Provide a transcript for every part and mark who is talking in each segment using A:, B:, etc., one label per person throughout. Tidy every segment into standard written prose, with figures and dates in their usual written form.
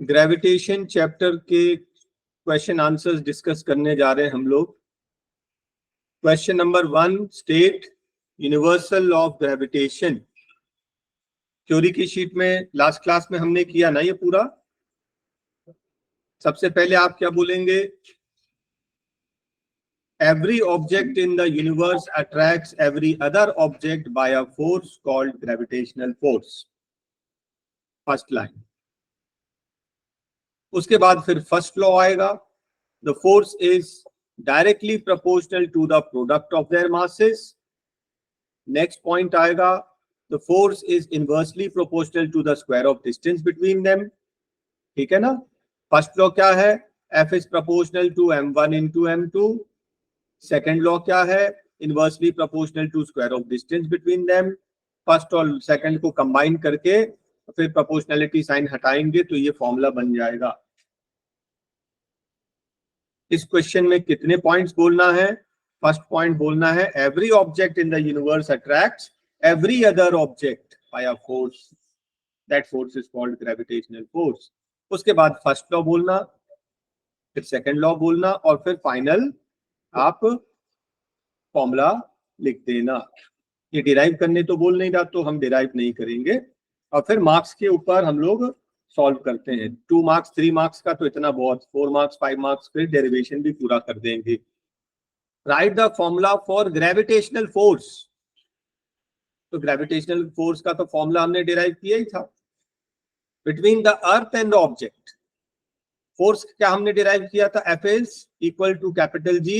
A: Gravitation chapter के question answers discuss करने जा रहे हैं हम लोग। Question number 1, state universal law of gravitation. Theory की शीट में लास्ट क्लास में हमने किया ना ये पूरा। सबसे पहले आप क्या बोलेंगे? Every object in the universe attracts every other object by a force called gravitational force. First line. उसके बाद फिर फर्स्ट लॉ आएगा, the force is directly proportional to the product of their masses. Next point आएगा, the force is inversely proportional to the square of distance between them. ठीक है ना? First law क्या है? F is proportional to m1 into m2। Second law क्या है? Inversely proportional to square of distance between them. First और second को combine करके फिर प्रोपोर्शनलिटी साइन हटाएंगे तो ये फॉर्मूला बन जाएगा। इस क्वेश्चन में कितने पॉइंट्स बोलना है? फर्स्ट पॉइंट बोलना है, every object in the universe attracts every other object by a force, that force is called gravitational force. उसके बाद फर्स्ट लॉ बोलना, फिर सेकंड लॉ बोलना और फिर फाइनल आप फॉर्मूला लिख देना। ये डिराइव करने तो बोल नहीं रहा तो हम डिराइव नहीं करेंगे। और फिर मार्क्स के ऊपर हम लोग सॉल्व करते हैं। 2 मार्क्स 3 मार्क्स का तो इतना बहुत, 4 मार्क्स 5 मार्क्स फिर डेरिवेशन भी पूरा कर देंगे। Write the formula for gravitational force. तो ग्रेविटेशनल फोर्स का तो फॉर्मूला हमने डिराइव किया ही था। Between the earth and the object force क्या हमने डिराइव किया था? F is equal to capital G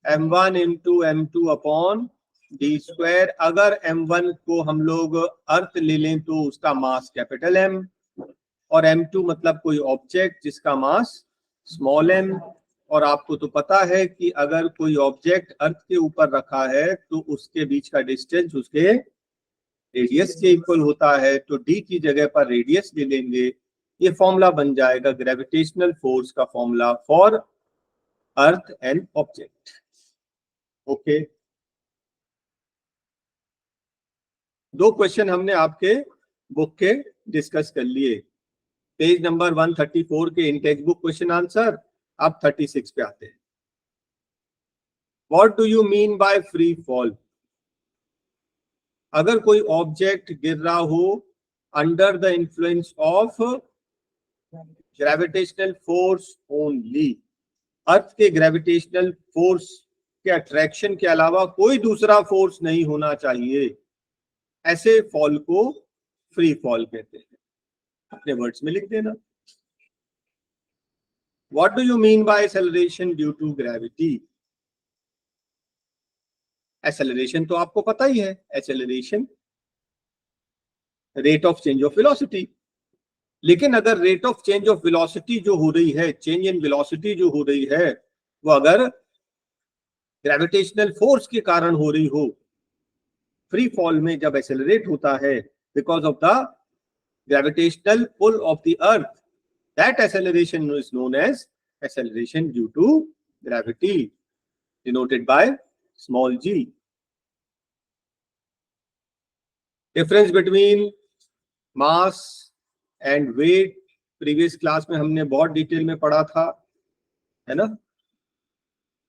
A: m1 into m2 upon d square. अगर m1 को हम लोग अर्थ ले लें तो उसका मास कैपिटल M, और m2 मतलब कोई ऑब्जेक्ट जिसका मास स्मॉल m। और आपको तो पता है कि अगर कोई ऑब्जेक्ट अर्थ के ऊपर रखा है तो उसके बीच का डिस्टेंस उसके रेडियस के इक्वल होता है, तो d की जगह पर रेडियस ले लेंगे। ये फॉर्मूला बन जाएगा ग्रेविटेशनल फोर्स का formula for earth and object. Okay, 2 question हमने आपके बुक के डिस्कस कर लिए। पेज नंबर 134 के इन टेक्स्ट बुक क्वेश्चन आंसर। अब 36 पे आते हैं। What do you mean by free fall? अगर कोई ऑब्जेक्ट गिर रहा हो under the influence of gravitational force only, earth के ग्रेविटेशनल फोर्स के अट्रैक्शन के अलावा कोई दूसरा फोर्स नहीं होना चाहिए, ऐसे फॉल को फ्री फॉल कहते हैं। अपने वर्ड्स में लिख देना। What do you mean by acceleration due to gravity? Acceleration तो आपको पता ही है, acceleration rate of change of velocity. लेकिन अगर rate of change of velocity जो हो रही है, चेंज इन वेलोसिटी जो हो रही है, वो अगर ग्रेविटेशनल फोर्स के कारण हो रही हो, फ्री फॉल में जब एक्सेलरेट होता है because of the gravitational pull of the earth, that acceleration is known as acceleration due to gravity, denoted by small g. Difference between mass and weight previous class में हमने बहुत detail में पढ़ा था, है ना?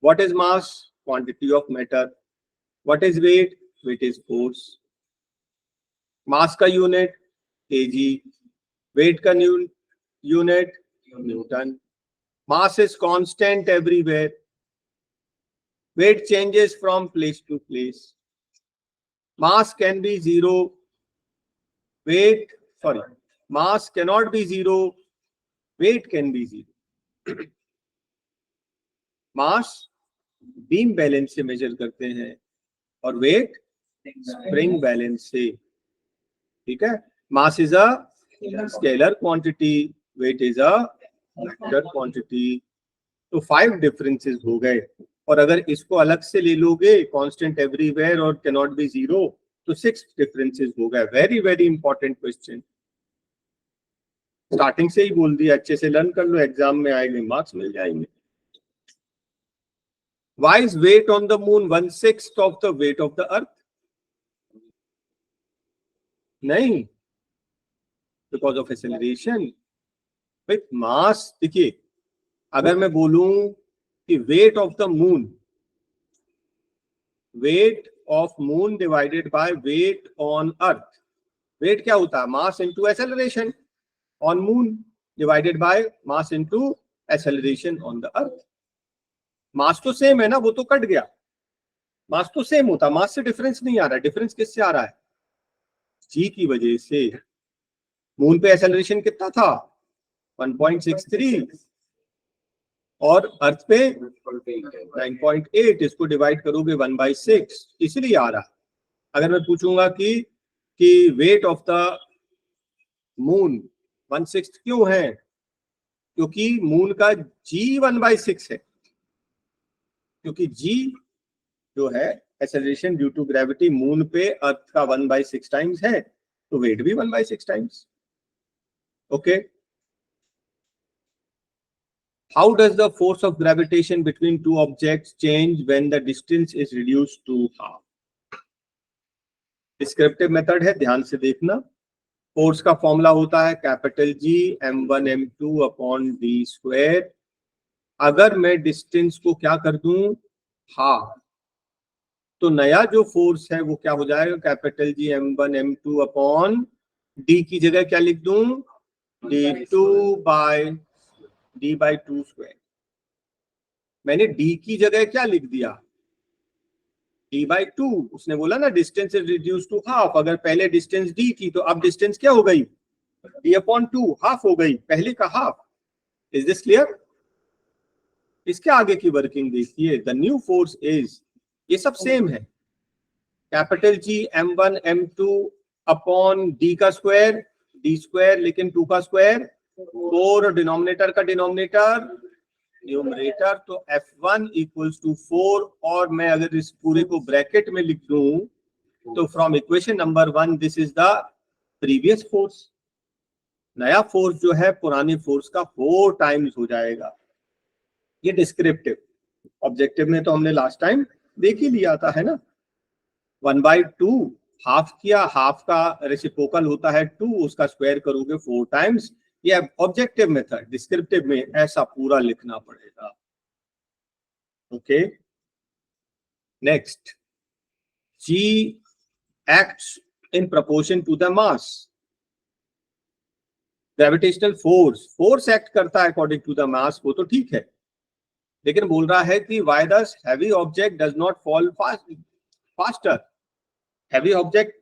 A: What is mass? Quantity of matter. What is weight? Weight is force. mass का unit kg, weight का unit Newton. Mass is constant everywhere. Weight changes from place to place. Mass can be zero. Mass cannot be zero. Weight can be zero. Mass beam balance से major करते हैं और wait spring balance से। ठीक है? Mass is a scalar quantity. Weight is a vector quantity. तो 5 differences हो गए। और अगर इसको अलग से ले लोगे, कांस्टेंट एवरीवेयर और कैन नॉट बी जीरो, तो 6 डिफरेंसेस हो गए। Very very important question, starting से ही बोल दिया। अच्छे से लर्न कर लो, एग्जाम में आएंगे मार्क्स मिल जाएंगे। Why is weight on the moon 1/6 of the weight of the earth? नहीं, बिकॉज ऑफ एक्सेलरेशन। भाई मास देखिए, अगर मैं बोलूं कि weight of the moon, weight of moon divided by weight on earth, weight क्या होता है? Mass into acceleration on moon divided by mass into acceleration on the earth. Mass तो सेम है ना, वो तो कट गया, मास तो सेम होता, मास से डिफरेंस नहीं आ रहा है। डिफरेंस किससे आ रहा है? जी की वजह से। मून पे एक्सेलरेशन कितना था? 1.63 और अर्थ पे 9.8, इसको डिवाइड करोगे 1/6, इसलिए आ रहा। अगर मैं पूछूंगा कि वेट ऑफ द मून 1/6 क्यों है? क्योंकि मून का जी 1/6 है, क्योंकि जी जो है acceleration due to gravity moon पे अर्थ का 1/6 टाइम्स है, तो वेट भी 1/6 times. Okay, how does the force of gravitation between two objects change when the distance is reduced to half? Descriptive method है, ध्यान से देखना। फोर्स का फॉर्मूला होता है capital G m1 m2 upon D square. अगर मैं डिस्टेंस को क्या कर दूं? हाफ, तो नया जो फोर्स है वो क्या हो जाएगा? Capital G m1 m2 upon D की जगह क्या लिख दूं? d2/2 square. मैंने डी की जगह क्या लिख दिया? d/2। उसने बोला ना distance is reduce to half, अगर पहले डिस्टेंस d थी तो अब डिस्टेंस क्या हो गई? d/2, हाफ हो गई, पहले का हाफ। Is this clear? इसके आगे की वर्किंग देखिए, द न्यू फोर्स इज, ये सब सेम है, capital G m1 m2 upon D का स्क्वायर, डी स्क्वायर लेकिन 2 का स्क्वायर, 4 डिनोमिनेटर का डिनोमिनेटर न्यूमरेटर, तो f1 इक्वल्स टू 4। और मैं अगर इस पूरे को ब्रैकेट में लिख दूं तो from equation number 1 this is the previous force. नया फोर्स जो है पुराने फोर्स का 4 टाइम्स हो जाएगा। ये डिस्क्रिप्टिव, ऑब्जेक्टिव में तो हमने लास्ट टाइम देख ही लिया था, है ना। 1/2 हाफ किया, हाफ का रेसिप्रोकल होता है 2, उसका स्क्वायर करोगे 4 टाइम्स। ये ऑब्जेक्टिव मेथड। डिस्क्रिप्टिव में ऐसा पूरा लिखना पड़ेगा। Okay, next, G acts in proportion to the mass. Gravitational force act करता है अकॉर्डिंग टू द मास, वो तो ठीक है, लेकिन बोल रहा है कि why does heavy object does not fall faster? Heavy object,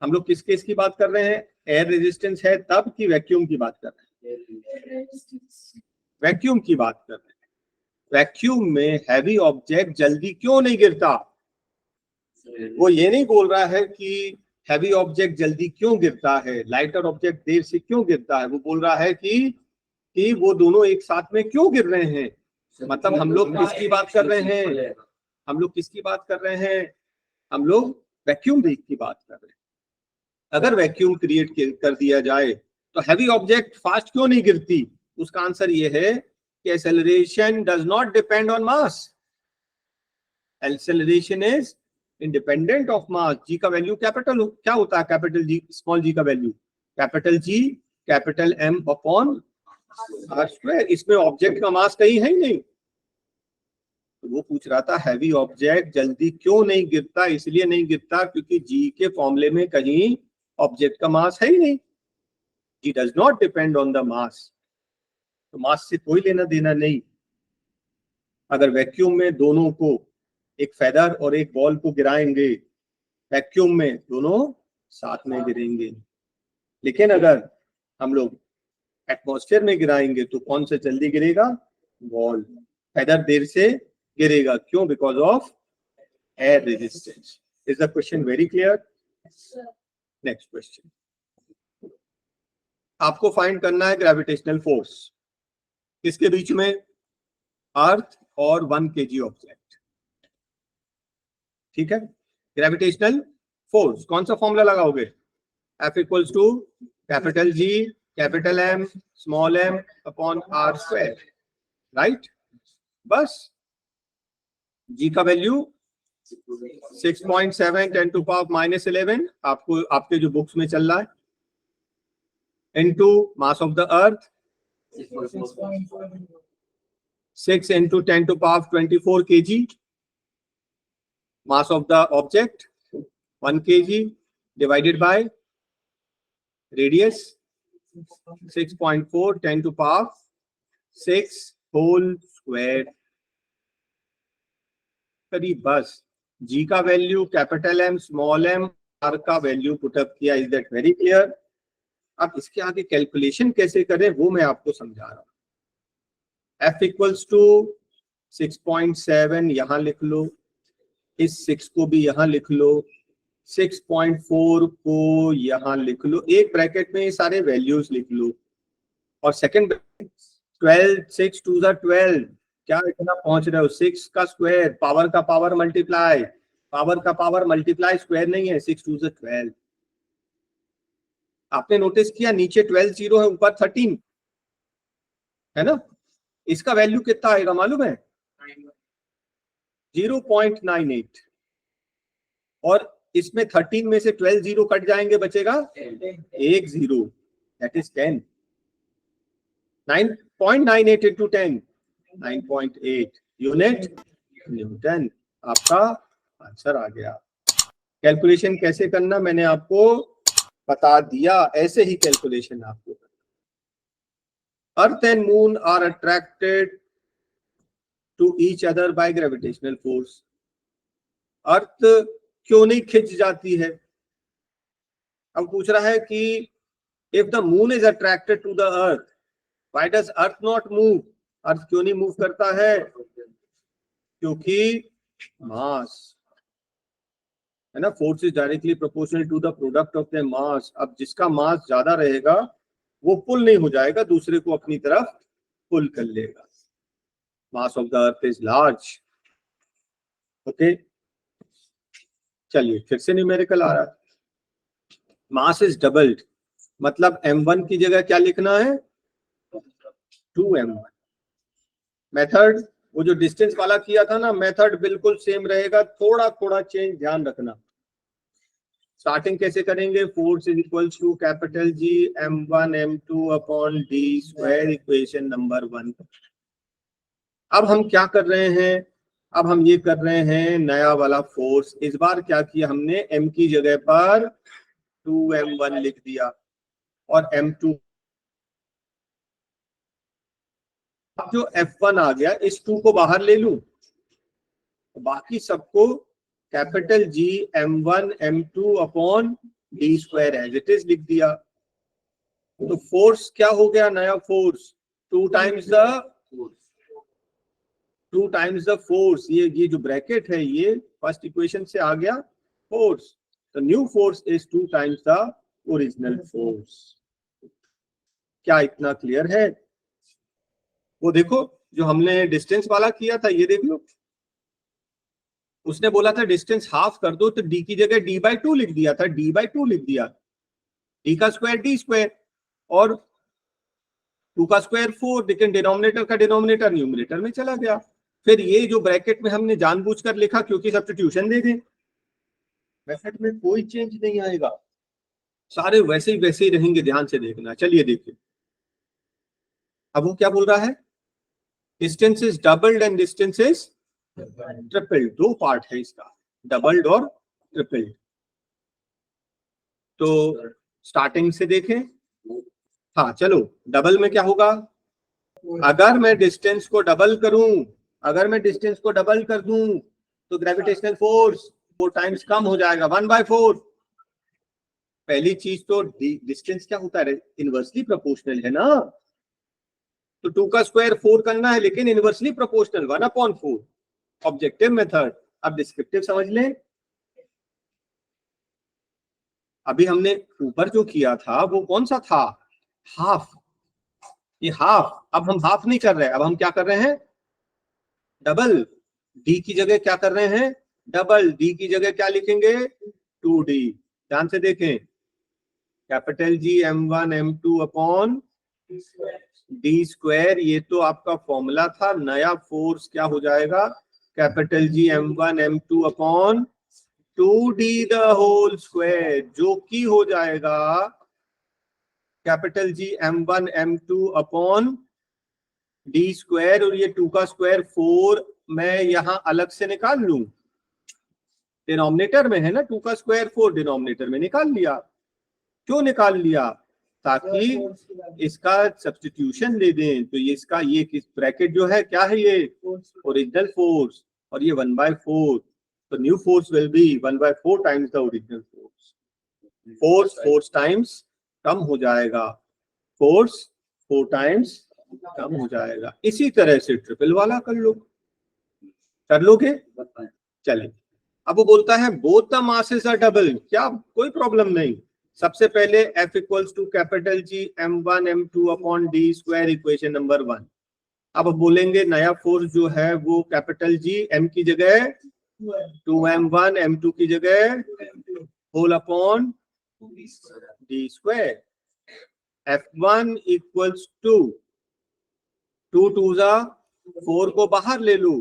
A: हम लोग किस केस की बात कर रहे हैं? एयर रेजिस्टेंस है तब की वैक्यूम की बात कर रहे हैं? वैक्यूम की बात कर रहे हैं। वैक्यूम में हैवी ऑब्जेक्ट जल्दी क्यों नहीं गिरता? वो ये नहीं बोल रहा है कि हैवी ऑब्जेक्ट जल्दी क्यों गिरता है, लाइटर ऑब्जेक्ट देर से क्यों गिरता है। वो बोल रहा है कि वो दोनों एक साथ में क्यों गिर रहे हैं। मतलब हम लोग किसकी बात कर रहे हैं? हम लोग किसकी बात कर रहे हैं? हम लोग वैक्यूम वेग की बात कर रहे हैं। अगर वैक्यूम क्रिएट कर दिया जाए तो हैवी ऑब्जेक्ट फास्ट क्यों नहीं गिरती? उसका आंसर ये है कि acceleration does not depend on mass. Acceleration is independent of mass. G का वैल्यू कैपिटल क्या होता है? कैपिटल जी, स्मॉल जी का value capital G capital M upon R square. इसमें ऑब्जेक्ट का मास कहीं है ही नहीं। तो वो पूछ रहा था हैवी ऑब्जेक्ट जल्दी क्यों नहीं गिरता? इसलिए नहीं गिरता क्योंकि जी के फॉर्मूले में कहीं ऑब्जेक्ट का मास है ही नहीं। G does not depend on the mass, तो मास से कोई लेना देना नहीं। अगर वैक्यूम में दोनों को, एक फेदर और एक बॉल को गिराएंगे, वैक्यूम में दोनों साथ में गिरेंगे। लेकिन अगर हम लोग एटमॉस्फेयर में गिराएंगे तो कौन सा जल्दी गिरेगा? बॉल। फेदर देर से गिरेगा, क्यों? Because of air resistance. Is the question very clear? Next question, आपको फाइंड करना है ग्रेविटेशनल फोर्स किसके बीच में? अर्थ और 1 kg ऑब्जेक्ट। ठीक है, ग्रेविटेशनल फोर्स कौन सा फॉर्मूला लगाओगे? F equals to capital G capital M small M upon R square, right. बस जी का वैल्यू 6.7 10⁻⁻11 आपको आपके जो बुक्स में चल रहा है, into mass of the earth 6 into 10 to power 24 kg. Mass of the object 1 kg divided by radius 6.4 10 to power 6 whole square. करीब बस g का value capital M small m r का वैल्यू पुटअप किया. Is that very clear? अब इसके आगे calculation कैसे करें वो मैं आपको समझा रहा हूं. f इक्वल्स टू 6.7 यहां लिख लो, इस 6 को भी यहां लिख लो, 6.4 को यहां लिख लो, एक ब्रैकेट में ये सारे वैल्यूज लिख लो, और सेकंड 12 6 2 12. क्या इतना पहुंच रहे हो? 6 का स्क्वायर, पावर का पावर मल्टीप्लाई, पावर का पावर मल्टीप्लाई, स्क्वायर नहीं है. 6 2 12. आपने नोटिस किया नीचे 12 0 है, ऊपर 13 है ना. इसका वैल्यू कितना आएगा मालूम है? 0.98. और इसमें 13 में से 12 0 कट जाएंगे, बचेगा 1 0, that is 10. 9.98 into 10 9.8 unit Newton. आपका आंसर आ गया. कैलकुलेशन कैसे करना मैंने आपको बता दिया, ऐसे ही कैलकुलेशन आपको. Earth and moon are attracted to each other by gravitational force. Earth क्यों नहीं खिंच जाती है? अब पूछ रहा है कि if the moon is attracted to the earth, why does earth not move? Earth क्यों नहीं मूव करता है? क्योंकि मास है ना. Force is directly proportional to the product of the mass. अब जिसका मास ज्यादा रहेगा वो पुल नहीं हो जाएगा, दूसरे को अपनी तरफ पुल कर लेगा. Mass of the earth is large. Okay, चलिए फिर से न्यूमेरिकल आ रहा है. मास इज डबल्ड, मतलब m1 की जगह क्या लिखना है? 2m1. मेथड वो जो डिस्टेंस वाला किया था ना, मेथड बिल्कुल सेम रहेगा, थोड़ा थोड़ा चेंज ध्यान रखना. स्टार्टिंग कैसे करेंगे? Force is equals to capital G m1 m2 upon d square, equation number 1. अब हम क्या कर रहे हैं? अब हम ये कर रहे हैं नया वाला फोर्स. इस बार क्या किया हमने? m की जगह पर 2m1 लिख दिया और m2. अब जो F1 आ गया, इस 2 को बाहर ले लूं, बाकी सबको capital G m1 m2 upon d square as it is लिख दिया. तो फोर्स क्या हो गया? नया फोर्स 2 टाइम्स द फोर्स. ये जो ब्रैकेट है ये फर्स्ट इक्वेशन से आ गया फोर्स. तो new force is 2 times the original force. क्या इतना क्लियर है? वो देखो जो हमने डिस्टेंस वाला किया था, ये देख लो. उसने बोला था डिस्टेंस हाफ कर दो, तो d की जगह d/2 लिख दिया था. d/2 लिख दिया, d का स्क्वायर d स्क्वायर, और 2 का स्क्वायर 4, लेकिन डिनोमिनेटर का डिनोमिनेटर न्यूमरेटर में चला गया. फिर ये जो ब्रैकेट में हमने जानबूझकर लिखा क्योंकि सब्स्टिट्यूशन दे दें. मेथड में कोई चेंज नहीं आएगा, सारे वैसे ही रहेंगे. ध्यान से देखना. चलिए देखिए, अब वो क्या बोल रहा है? Distance is doubled and distance is tripled. 2 part है इसका, डबल्ड और ट्रिपल्ड. तो स्टार्टिंग से देखें. हाँ चलो, डबल में क्या होगा? अगर मैं डिस्टेंस को डबल कर दूं तो ग्रेविटेशनल फोर्स 4 टाइम्स कम हो जाएगा, 1/4. पहली चीज तो डिस्टेंस क्या होता है? इनवर्सली प्रोपोर्शनल है ना. तो 2 का स्क्वायर 4 करना है, लेकिन इनवर्सली प्रोपोर्शनल 1/4. Objective method. अब डिस्क्रिप्टिव समझ लें. अभी हमने ऊपर जो किया था वो कौन सा था? हाफ. ये हाफ. अब हम हाफ नहीं कर रहे, अब हम क्या कर रहे हैं? डबल. डी की जगह क्या कर रहे हैं? डबल. डी की जगह क्या लिखेंगे? 2d. ध्यान से देखें, capital G m1 m2 upon d square. ये तो आपका फॉर्मूला था. नया फोर्स क्या हो जाएगा? Capital G m1 m2 upon 2d the whole square, जो कि हो जाएगा capital G m1 m2 upon D square, और ये 2 का स्क्वायर 4 मैं यहां अलग से निकाल लूं, डिनोमिनेटर में है ना 2 का स्क्वायर 4, डिनोमिनेटर में निकाल लिया। क्यों निकाल लिया? ताकि इसका सब्स्टिट्यूशन दे दें। तो ये इसका ये किस ब्रैकेट जो है क्या है, ये ओरिजिनल फोर्स, और ये 1/4, तो new force will be 1/4 times the original force. Force times कम हो जाएगा, फोर्स 4 टाइम्स कम हो जाएगा। इसी तरह से ट्रिपल वाला कर लो, कर लोगे? चलिए, अब वो बोलता है both the masses are double, क्या कोई प्रॉब्लम नहीं। सबसे पहले F equals to capital G m1 m2 upon D square, equation number 1। अब बोलेंगे नया फोर्स जो है वो कैपिटल G m की जगह 2m1, m2 की जगह whole upon D square. F1 equals to 2 2 जा 4 को बाहर ले लो,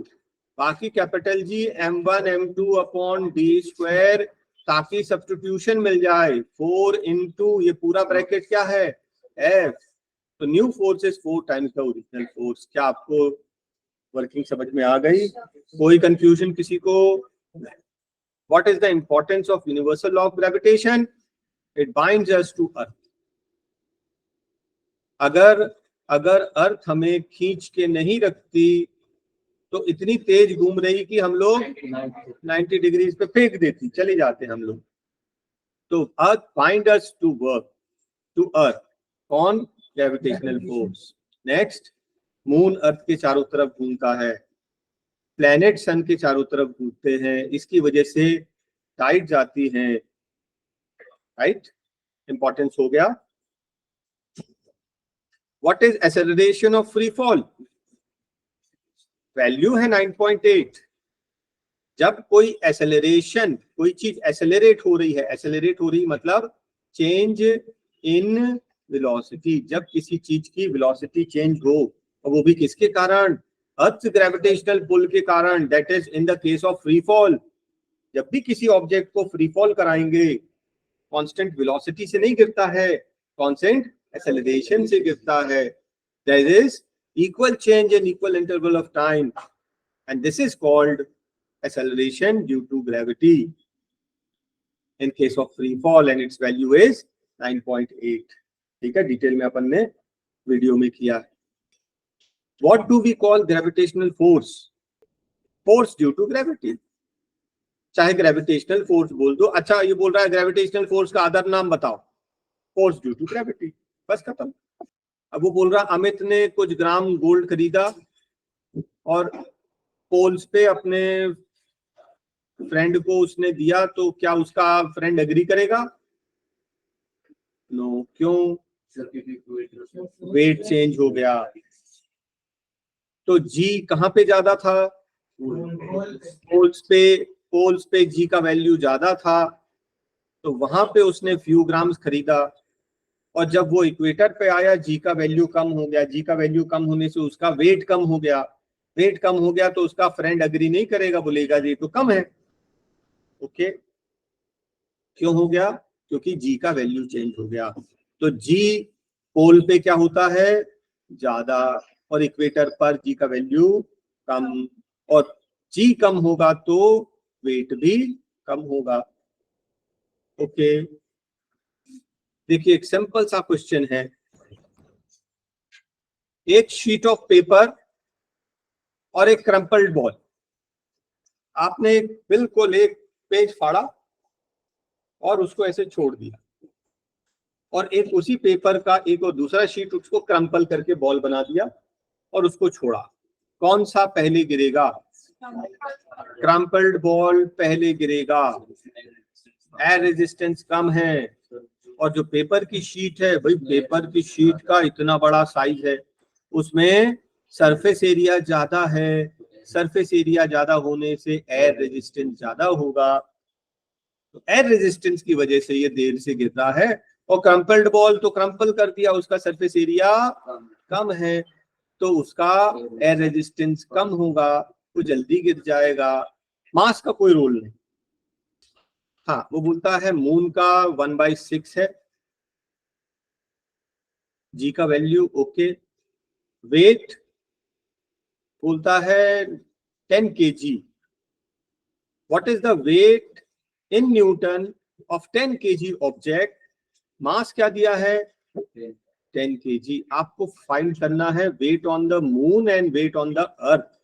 A: बाकी capital G m1 m2 upon D square, ताकि सब्स्टिट्यूशन मिल जाए। 4 इंटू ये पूरा ब्रैकेट क्या है F, तो new force is 4 times the original force. क्या आपको वर्किंग समझ में आ गई? कोई कंफ्यूजन किसी को? What is the importance of universal law of gravitation? It binds us to earth. अगर अर्थ हमें खींच के नहीं रखती तो इतनी तेज घूम रही कि हम लोग 90 डिग्रीज पे फेंक देती, चले जाते हम लोग। तो earth bind us to work to earth, कौन? Gravitational force. Next, moon earth के चारों तरफ घूमता है, प्लैनेट सन के चारों तरफ घूमते हैं, इसकी वजह से टाइड जाती हैं। राइट, इंपॉर्टेंस हो गया। What is acceleration of free fall? Value है 9.8। जब कोई एक्सेलरेशन, कोई चीज एक्सेलरेट हो रही है, एक्सेलरेट हो रही मतलब चेंज इन वेलोसिटी, जब किसी चीज की वेलोसिटी चेंज हो, और वो भी किसके कारण? अर्थ ग्रेविटेशनल पुल के कारण। That is in the case of free fall. जब भी किसी ऑब्जेक्ट को फ्री फॉल कराएंगे, कांस्टेंट वेलोसिटी से नहीं गिरता है, कांस्टेंट एक्सेलरेशन से गिरता है। There is equal change in equal interval of time, and this is called acceleration due to gravity in case of free fall, and its value is 9.8। ठीक है, डिटेल में अपन ने वीडियो में किया है। What do we call gravitational force? Force due to gravity, चाहे gravitational force बोल दो। अच्छा, ये बोल रहा है ग्रेविटेशनल फोर्स का अदर नाम बताओ, फोर्स ड्यू टू ग्रेविटी, बस खत्म। अब वो बोल रहा अमित ने कुछ ग्राम गोल्ड खरीदा और पोल्स पे अपने फ्रेंड को उसने दिया, तो क्या उसका फ्रेंड एग्री करेगा? नो। क्यों? वेट चेंज हो गया। तो जी कहां पे ज्यादा था? पोल्स पे जी का वैल्यू ज्यादा था, तो वहां पे उसने फ्यू ग्राम्स खरीदा, और जब वो इक्वेटर पे आया जी का वैल्यू कम हो गया। जी का वैल्यू कम होने से उसका वेट कम हो गया। वेट कम हो गया तो उसका फ्रेंड एग्री नहीं करेगा, बोलेगा जी तो कम है। ओके, क्यों हो गया? क्योंकि जी का वैल्यू चेंज हो गया। तो जी पोल पे क्या होता है? ज्यादा, और इक्वेटर पर जी का वैल्यू कम, और जी कम होगा तो वेट भी कम होगा। ओके, देखिए एक सिंपल सा क्वेश्चन है। एक शीट ऑफ पेपर और एक क्रम्पल्ड बॉल, आपने बिल्कुल एक पेज फाड़ा और उसको ऐसे छोड़ दिया, और एक उसी पेपर का एक और दूसरा शीट उसको क्रम्पल करके बॉल बना दिया और उसको छोड़ा। कौन सा पहले गिरेगा? क्रम्पल्ड बॉल पहले गिरेगा, एयर रेजिस्टेंस कम है। और जो पेपर की शीट है, भाई पेपर की शीट का इतना बड़ा साइज है, उसमें सरफेस एरिया ज्यादा है, सरफेस एरिया ज्यादा होने से एयर रेजिस्टेंस ज्यादा होगा, तो एयर रेजिस्टेंस की वजह से ये देर से गिरता है। और क्रम्पल्ड बॉल तो क्रम्पल कर दिया, उसका सरफेस एरिया कम है, तो उसका एयर रेजिस्टेंस कम होगा, वो जल्दी गिर जाएगा। मास का कोई रोल नहीं। हाँ, वो बोलता है मून का 1/6 है, जी का वैल्यू ओके। वेट बोलता है 10 kg। What is the weight in newton of 10 kg object? Mass क्या दिया है? 10 kg। आपको फाइंड करना है weight on the moon and weight on the earth.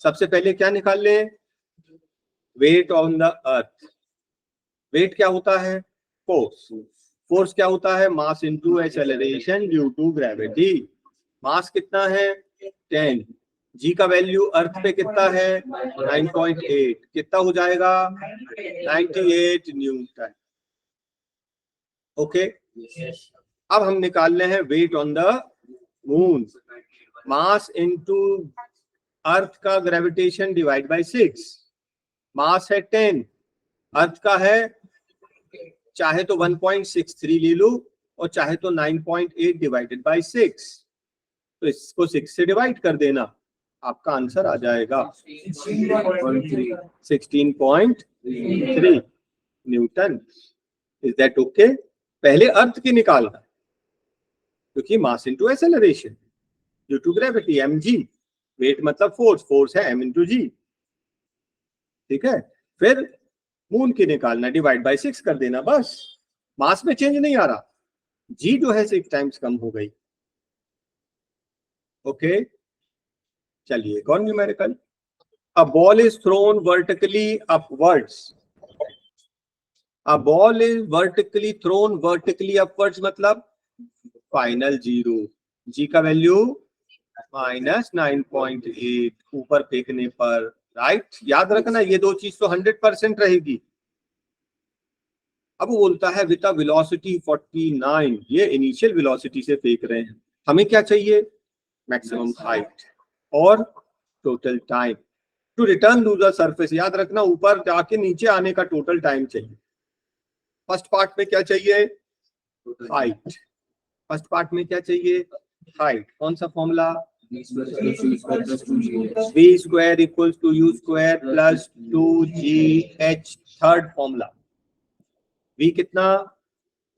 A: सबसे पहले क्या निकाल ले? Weight on the earth. Weight क्या होता है? फोर्स। फोर्स क्या होता है? Mass into acceleration due to gravity. Mass कितना है? 10। जी का वैल्यू अर्थ पे कितना है? 9.8। कितना हो जाएगा? 98 न्यूटन। ओके। अब हम निकाल रहे हैं weight on the moon. Mass into earth का ग्रेविटेशन डिवाइड बाय 6। मास है 10, अर्थ का है, चाहे तो 1.63 ले लो और चाहे तो 9.8 डिवाइडेड बाय 6। तो इसको 6 से डिवाइड कर देना, आपका आंसर आ जाएगा 16.3 न्यूटन। Is that okay? पहले अर्थ की निकालना, क्योंकि mass into acceleration due to gravity mg। Weight मतलब फोर्स, फोर्स है m इंटू जी। ठीक है, फिर मून की निकालना, डिवाइड बाय 6 कर देना बस। मास में चेंज नहीं आ रहा, जी जो है 6 टाइम्स कम हो गई। ओके, चलिए एक और numerical. A ball is thrown vertically upwards. A ball is vertically thrown vertically upwards मतलब फाइनल 0। जी का वैल्यू -9.8 ऊपर फेंकने पर। राइट, याद रखना ये दो चीज तो 100% रहेगी। अब वो बोलता है विद अ वेलोसिटी 49, ये इनिशियल वेलोसिटी से फेंक रहे हैं। हमें क्या चाहिए? मैक्सिमम हाइट और total time to return to the surface. याद रखना ऊपर जाके नीचे आने का टोटल टाइम चाहिए। फर्स्ट पार्ट में क्या चाहिए? हाइट। फर्स्ट पार्ट में क्या चाहिए? हाइट। कौन सा formula? v square equals to u square plus 2gh। Third formula. v कितना?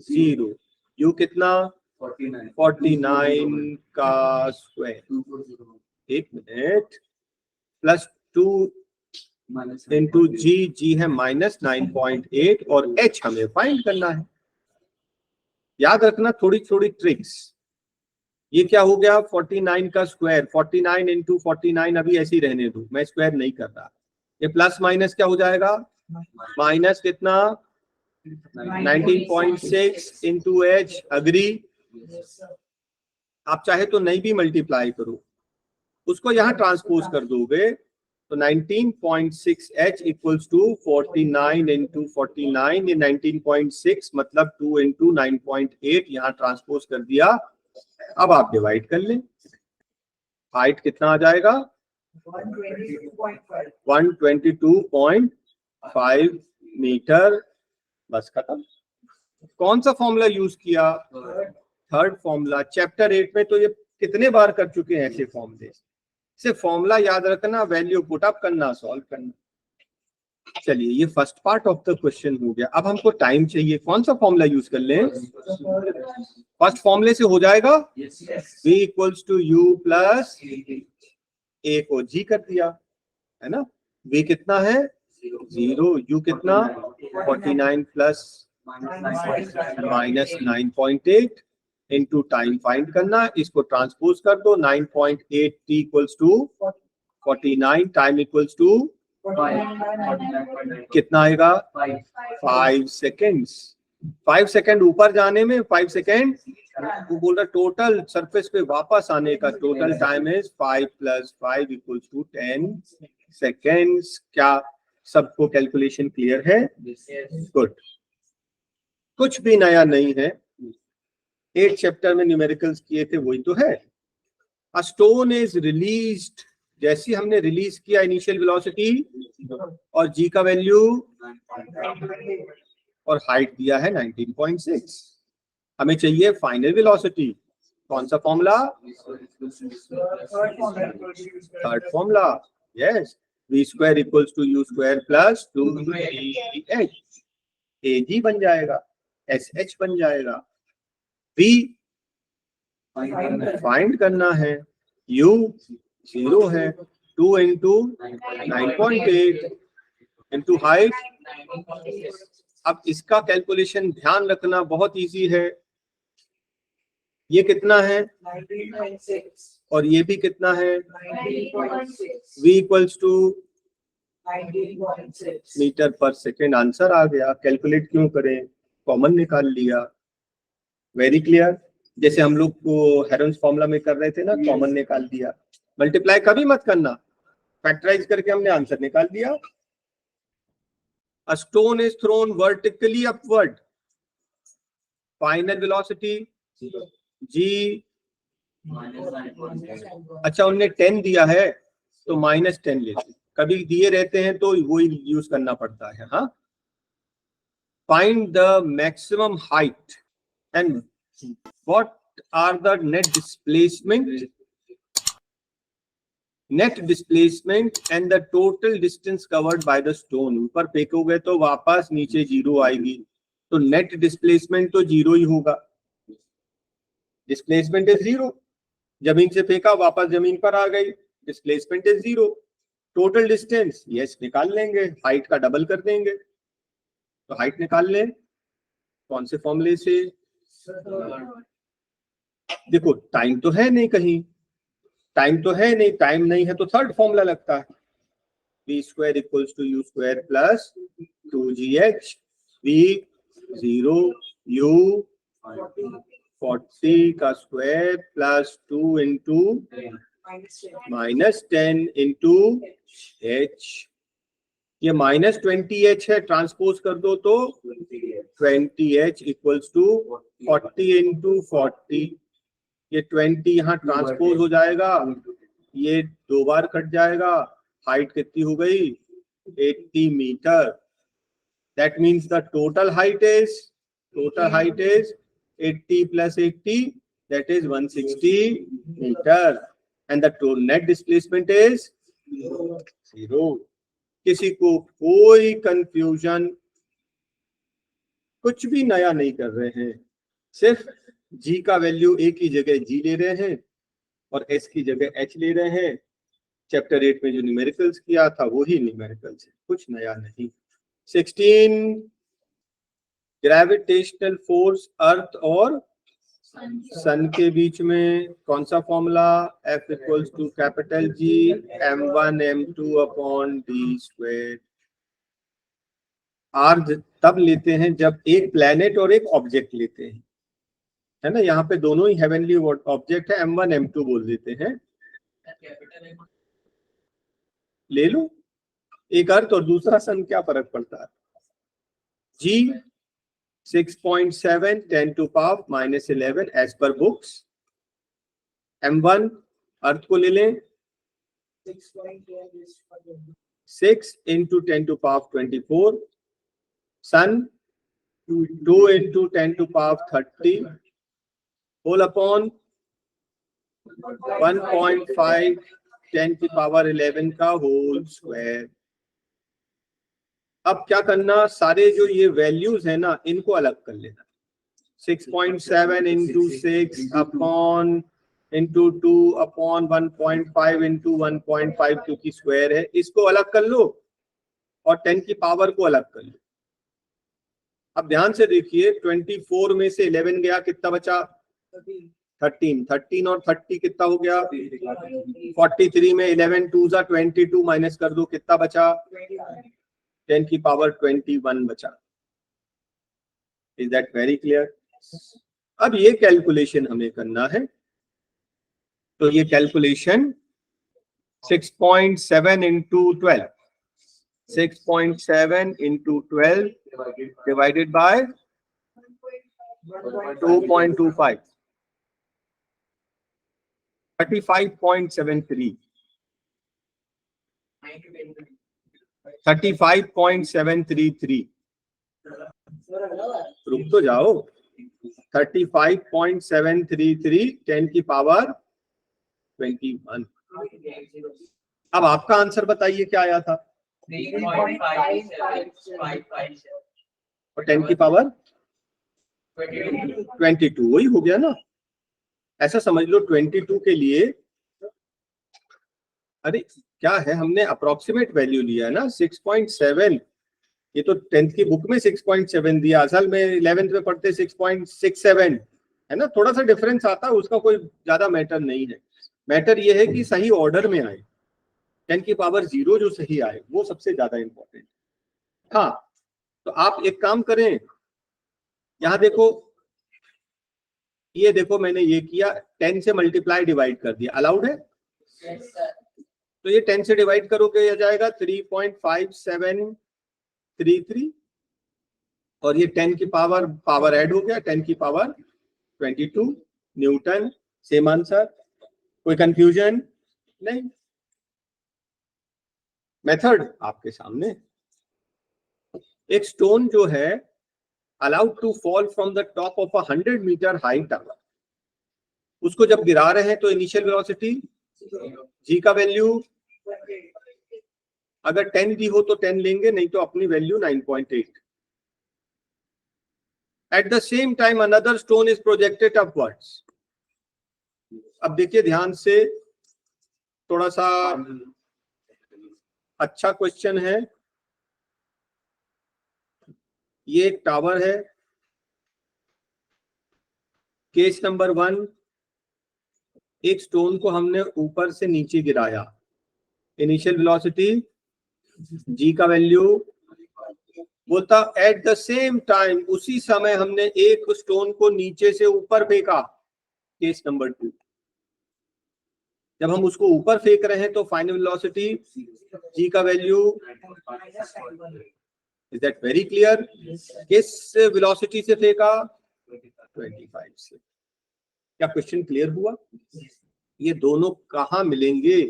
A: 0। u कितना? 49 का स्क्वायर। एक मिनट, प्लस 2 इंटू जी है -9.8 और h हमें फाइंड करना है। याद रखना थोड़ी थोड़ी ट्रिक्स। ये क्या हो गया? 49 का स्क्वायर, 49 इंटू 49 अभी ऐसे ही रहने दो, मैं स्क्वायर नहीं कर रहा। ये प्लस माइनस क्या हो जाएगा? माइनस कितना? 19.6 इंटू एच। अग्री? आप चाहे तो नहीं भी मल्टीप्लाई करो, उसको यहाँ ट्रांसपोज कर दोगे तो 19.6 h इक्वल्स टू 49 इंटू 49। ये 19.6 मतलब 2 इंटू 9.8 यहाँ ट्रांसपोज कर दिया। अब आप डिवाइड कर लें, हाइट कितना आ जाएगा? 122.5 मीटर। बस खत्म। कौन सा फॉर्मूला यूज किया? Third formula. चैप्टर 8 में तो ये कितने बार कर चुके हैं ऐसे फॉर्मूले। सिर्फ फॉर्मूला याद रखना, वैल्यू पुट अप करना, सॉल्व करना। चलिए ये first part of the question हो गया। अब हमको टाइम चाहिए, कौन सा फॉर्मूला यूज कर लें? फर्स्ट फॉर्मूले से हो जाएगा। v equals to u plus a को g कर दिया, है ना। v कितना है? 0। u कितना? 49 प्लस -9.8 इंटू टाइम फाइंड करना, इसको ट्रांसपोज कर दो। 9.8 t equals to 49, time equals to कितना आएगा? 5 सेकेंड्स। 5 सेकेंड ऊपर जाने में, 5 सेकेंड वो बोल रहा टोटल सरफेस पे वापस आने का total time is 5 + 5 equals to 10 seconds. क्या सबको कैलकुलेशन क्लियर है? गुड। कुछ भी नया नहीं है, 8 चैप्टर में न्यूमेरिकल्स किए थे वही तो है। अ स्टोन इज रिलीज्ड, जैसी हमने रिलीज किया इनिशियल वेलोसिटी और जी का वैल्यू और हाइट दिया है 19.6। हमें चाहिए फाइनल वेलोसिटी। कौन सा formula? Third formula. Yes, v square equals to u square plus 2gh। ag बन जाएगा, sh बन जाएगा। v फाइंड करना है। u 0 है, 2 इंटू 9.8 इंटू हाइट। अब इसका कैलकुलेशन ध्यान रखना बहुत इजी है। ये कितना है
B: 19.6
A: और ये भी कितना है,
B: 19.6
A: v इक्वल्स टू
B: 19.6
A: मीटर पर सेकेंड। आंसर आ गया। कैलकुलेट क्यों करें, कॉमन निकाल लिया। Very clear. जैसे हम लोग को हेरोन्स फॉर्मूला में कर रहे थे ना, कॉमन निकाल दिया। मल्टीप्लाई कभी मत करना, फैक्टराइज करके हमने आंसर निकाल दिया। A stone is thrown vertically upward. Final velocity g। अच्छा उनने 10 दिया है तो -10 ले लो। कभी दिए रहते हैं तो वो यूज करना पड़ता है। हाँ, find the maximum height and what are the net displacement and the total distance covered by the stone. ऊपर फेंकोगे तो वापस नीचे 0 आएगी, तो नेट डिस्प्लेसमेंट तो 0 ही होगा। डिस्प्लेसमेंट इज 0, जमीन से फेंका वापस जमीन पर आ गई, displacement is 0। Total distance yes निकाल लेंगे, हाइट का डबल कर देंगे। तो हाइट निकाल लें, कौन से फॉर्मूले से। देखो टाइम तो है नहीं, कहीं टाइम तो है नहीं, टाइम नहीं है तो थर्ड फॉर्मूला लगता है, v square equals to u square plus 2gh। v 0 u 40 का स्क्वायर प्लस 2 इंटू -10 इंटू h। ये -20h है, ट्रांसपोज कर दो तो 20h इक्वल्स टू 40 इंटू 40। ये 20 यहाँ ट्रांसपोज हो जाएगा, ये 2 बार कट जाएगा। हाइट कितनी हो गई 80 meter. That means the total height is 80 plus 80, that is 160 meter, and the net displacement is 0। किसी को कोई कंफ्यूजन, कुछ भी नया नहीं कर रहे हैं, सिर्फ g का वैल्यू a की जगह g ले रहे हैं और s की जगह h ले रहे हैं। चैप्टर 8 में जो न्यूमेरिकल्स किया था वही न्यूमेरिकल्स है, कुछ नया नहीं। 16 ग्रेविटेशनल फोर्स अर्थ और सन के बीच में कौन सा formula, F equals to capital G m1 m2 upon d square. R तब लेते हैं जब एक प्लेनेट और एक ऑब्जेक्ट लेते हैं, है ना। यहाँ पे दोनों ही हेवनली ऑब्जेक्ट है, m1 m2 बोल देते हैं। ले लो, एक अर्थ और दूसरा सन, क्या फर्क पड़ता है। G 6.7 10 to power -11 as per books. m1 earth को ले लें 6 into 10 to power 24, sun 2 into 10 to power 30 whole upon 1.5 10 की पावर 11 का होल स्क्वायर। अब क्या करना, सारे जो ये वैल्यूज है ना इनको अलग कर लेना। 6.7 into 6 upon into 2 upon 1.5 into 1.5 क्योंकि स्क्वायर है, इसको अलग कर लो और 10 की पावर को अलग कर लो। अब ध्यान से देखिए, 24 में से 11 गया, कितना बचा 13। 13 और 30 कितना हो गया 43 में 11 2 जा 22 माइनस कर दो, कितना बचा 10 की पावर 21 बचा। Is that very clear. अब ये कैलकुलेशन हमें करना है, तो ये calculation 6.7 into 12 6.7 into 12 divided by 2.25 35.73 35.733। रुक तो जाओ, 35.733 10 की पावर 21। अब आपका आंसर बताइए क्या आया था,
B: 3.5
A: और 10 की पावर 22 वही हो गया ना। ऐसा समझ लो 22 के लिए, अरे क्या है, हमने अप्रोक्सीमेट वैल्यू लिया है ना 6.7, ये तो 10th की बुक में 6.7 दिया, असल में 11th में पढ़ते 6.67 है ना, थोड़ा सा डिफरेंस आता है, उसका कोई ज्यादा मैटर नहीं है। मैटर ये है कि सही ऑर्डर में आए, 10 की पावर 0 जो सही आए वो सबसे ज्यादा इंपॉर्टेंट। हाँ, तो आप एक काम करें, यहां देखो, ये देखो मैंने ये किया, 10 से मल्टीप्लाई डिवाइड कर दिया, अलाउड है?
B: Yes, sir.
A: तो ये 10 से डिवाइड करोगे ये जाएगा 3.5733, और ये 10 की पावर ऐड हो गया, 10 की पावर 22 न्यूटन। सेम आंसर, कोई कंफ्यूजन नहीं। मेथड आपके सामने। एक स्टोन जो है allowed to fall from the top of 100 meter high tower, उसको जब गिरा रहे हैं तो इनिशियल वेलोसिटी जी का वैल्यू अगर 10 दी हो तो 10 लेंगे, नहीं तो अपनी value 9.8। At the same time another stone is projected upwards. अब देखिए ध्यान से, थोड़ा सा अच्छा क्वेश्चन है। ये एक टावर है, केस नंबर 1, एक स्टोन को हमने ऊपर से नीचे गिराया, इनिशियल वेलोसिटी जी का वैल्यू बोलता एट द सेम टाइम, उसी समय हमने एक स्टोन को नीचे से ऊपर फेंका, केस नंबर 2। जब हम उसको ऊपर फेंक रहे हैं तो फाइनल वेलोसिटी जी का value, is that very clear? किस वेलोसिटी से फेंका? 25 से। क्या क्वेश्चन क्लियर हुआ? ये दोनों कहाँ मिलेंगे?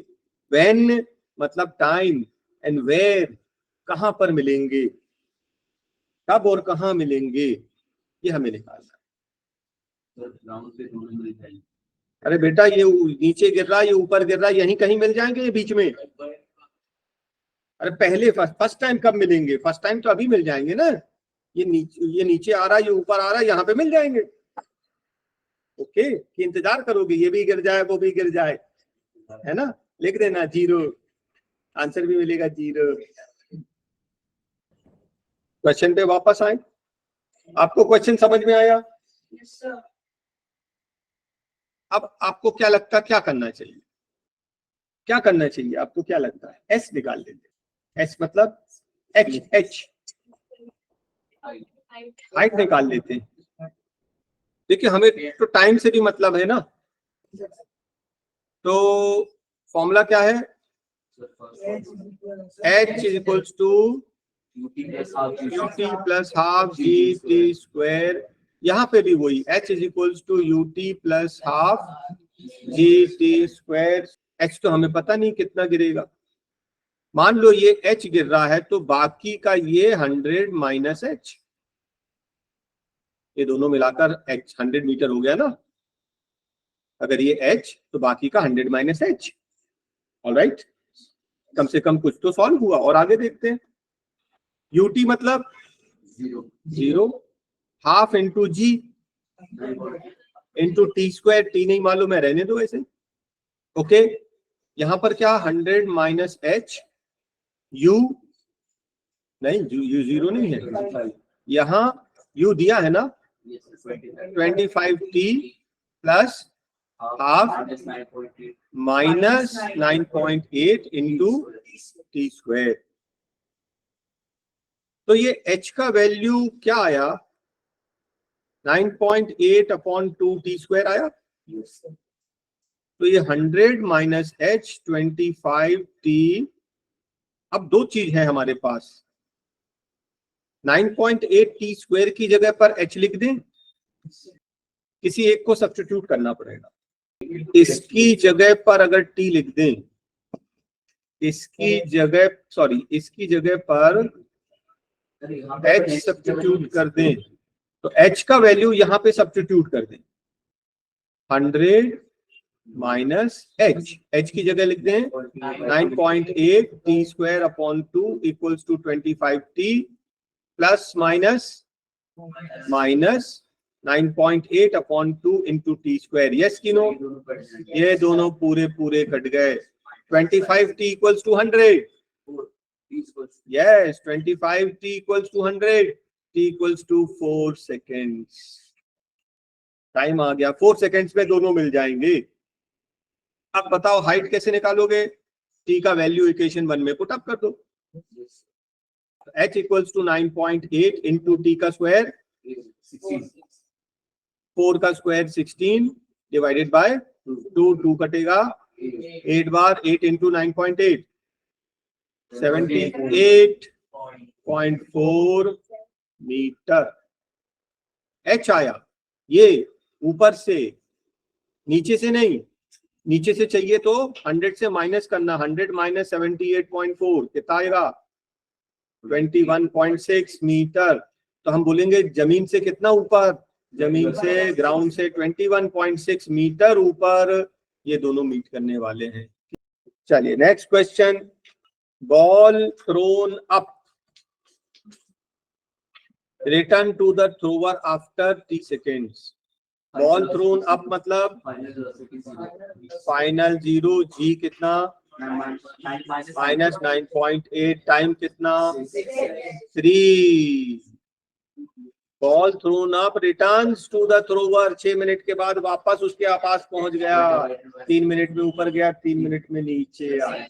A: व्हेन मतलब टाइम, एंड वेयर कहाँ पर मिलेंगे, कब और कहाँ मिलेंगे, ये हमें निकालना है। अरे बेटा, ये नीचे गिर रहा है, ये ऊपर गिर रहा है, यहीं कहीं मिल जाएंगे ये बीच में। अरे पहले फर्स्ट टाइम कब मिलेंगे? फर्स्ट टाइम तो अभी मिल जाएंगे ना। ये नीचे आ रहा है, ये ऊपर आ रहा है, यहाँ पे मिल जाएंगे। ओके, कि इंतजार करोगे ये भी गिर जाए वो भी गिर जाए, है ना? लिख देना 0, आंसर भी मिलेगा 0। क्वेश्चन पे वापस आए। आपको क्वेश्चन समझ में आया?
B: Yes, sir.
A: अब आपको क्या लगता है क्या करना चाहिए? क्या करना चाहिए आपको, क्या लगता है? एस निकाल लेते, एस मतलब एच हाइट निकाल लेते हैं। देखिए हमें तो टाइम से भी मतलब है ना, तो फॉर्मूला क्या है? h is equals to ut plus half g t square. यहाँ पे भी वही h is equals to ut plus half g t square. h तो हमें पता नहीं कितना गिरेगा। मान लो ये h गिर रहा है तो बाकी का ये 100 माइनस h, ये दोनों मिलाकर h 100 मीटर हो गया ना। अगर ये h तो बाकी का 100 माइनस h। ऑलराइट, कम से कम कुछ तो सॉल्व हुआ। और आगे देखते हैं। ut मतलब 0, हाफ इंटू जी इंटू टी स्क्वायर, टी नहीं मालूम है, रहने दो ऐसे। ओके, यहां पर क्या 100 माइनस h, u नहीं, u 0 नहीं है, यहां u दिया है ना, 25t plus half minus 9.8 into t square. तो ये h का वैल्यू क्या आया? 9.8 अपॉन 2 टी स्क्वायर आया। तो ये 100 माइनस h 25t। अब दो चीज है हमारे पास, 9.8 टी स्क्वायर की जगह पर h लिख दें, किसी एक को सब्स्टिट्यूट करना पड़ेगा। इसकी जगह पर अगर t लिख दें, इसकी जगह पर h सब्स्टिट्यूट कर दें, तो h का वैल्यू यहां पे सब्स्टिट्यूट कर दें, 100 माइनस h की जगह लिख दें 9.8 t square upon 2 equals to 25t plus minus 9.8 upon 2 into t square, yes की नो? ये दोनों पूरे पूरे कट गए। 25t equals to 100, yes 25t equals to 100, t equals to 4 seconds. Time आ गया, 4 सेकेंड्स में दोनों मिल जाएंगे। अब बताओ हाइट कैसे निकालोगे? t का वैल्यू इक्वेशन 1 में पुट अप कर दो। h equals to 9.8 into t का स्क्वायर 4 का स्क्वायर 16 डिवाइडेड बाय 2, 2 कटेगा 8 बार, 8 इंटू 9.8 78.4 मीटर h आया। ये ऊपर से, नीचे से नहीं, नीचे से चाहिए तो 100 से माइनस करना, 100 माइनस 78.4 कितना आएगा? 21.6 मीटर। तो हम बोलेंगे जमीन से कितना ऊपर? जमीन से, ग्राउंड से 21.6 मीटर ऊपर ये दोनों मीट करने वाले हैं। चलिए next question, ball thrown up, return to the thrower after 3 seconds. Ball thrown up मतलब फाइनल 0, जी कितना? माइनस 9.8, टाइम कितना? 3। Ball thrown up returns to the thrower, 6 minute के बाद वापस उसके पास पहुंच गया। 3 मिनट में ऊपर गया, 3 मिनट में नीचे आया,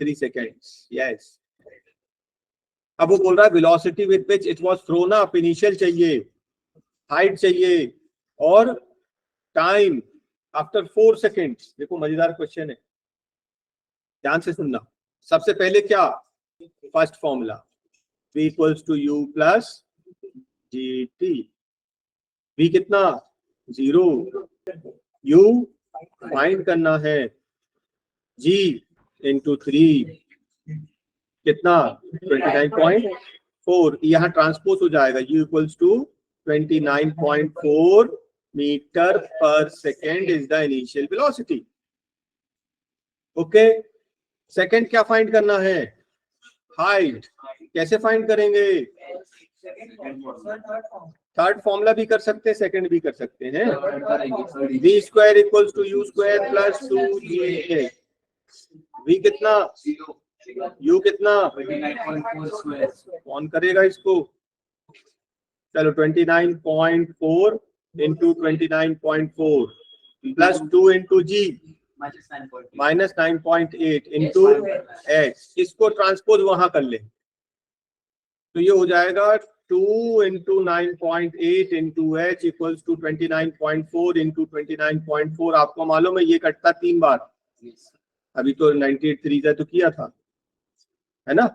A: 3 सेकेंड्स, यस। अब वो बोल रहा है velocity with which it was thrown up, initial चाहिए, हाइट चाहिए और टाइम आफ्टर 4 सेकेंड्स। देखो मजेदार क्वेश्चन है, ध्यान से सुनना। सबसे पहले क्या? First formula v equals to u plus gt। v कितना? 0। u फाइंड करना है, g इंटू 3 कितना? 29.4। यहाँ ट्रांसपोज हो जाएगा, u इक्वल्स टू 29.4 मीटर पर second is the initial velocity. Okay, second क्या फाइंड करना है? हाइट। कैसे फाइंड करेंगे? थर्ड फॉर्मूला भी कर सकते हैं, सेकंड भी कर सकते हैं। v square equals to u square plus 2ga। v कितना? u कितना? कौन करेगा इसको? चलो 29.4 into 29.4 plus 2 into g minus 9.8 into h. इसको ट्रांसपोज वहां कर ले तो ये हो जाएगा 2 into 9.8 into h equals to 29.4 into 29.4। आपको मालूम है ये कटता 3 बार, अभी तो 98 3 तो किया था, है ना?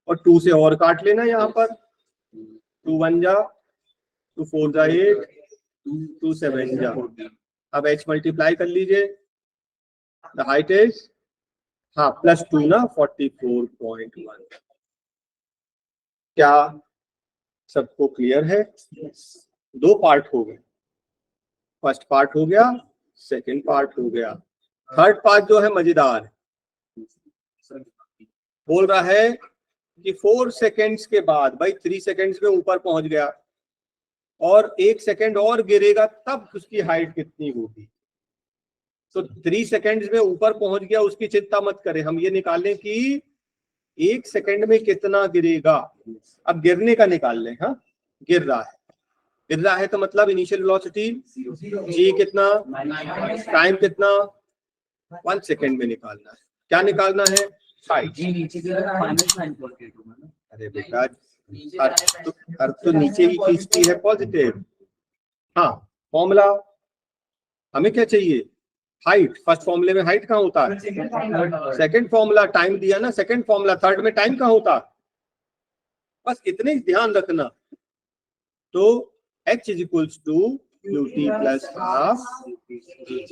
A: और 2 से और काट लेना यहाँ पर, 2 1 जा, 2 4 जा 8, 2 7 जा। अब h मल्टीप्लाई कर लीजिए, द हाइट इज, हाँ प्लस 2 ना 44.1। क्या सबको क्लियर है? दो पार्ट हो गए, फर्स्ट पार्ट हो गया, सेकंड पार्ट हो गया। थर्ड पार्ट जो है मजेदार है, बोल रहा है कि 4 सेकेंड्स के बाद, भाई 3 सेकेंड्स में ऊपर पहुंच गया और 1 सेकेंड और गिरेगा तब उसकी हाइट कितनी होगी। तो 3 सेकेंड्स में ऊपर पहुंच गया, उसकी चिंता मत करें, हम ये निकालें कि 1 सेकेंड में कितना गिरेगा। अब गिरने का निकाल लें। हाँ, गिर रहा है तो मतलब इनिशियल वेलोसिटी जी कितना, टाइम कितना, 1 सेकेंड में निकालना है। क्या निकालना है? हाइट। अरे बेटा अर्थ तो नीचे ही खींचती है पॉजिटिव। हाँ, फॉर्मूला हमें क्या चाहिए? हाइट। फर्स्ट फॉर्मूले में हाइट कहाँ होता है? सेकंड फॉर्मूला टाइम दिया ना, सेकंड फॉर्मूला, थर्ड में टाइम कहाँ होता? बस इतने ही ध्यान रखना। तो h is equals to ut plus half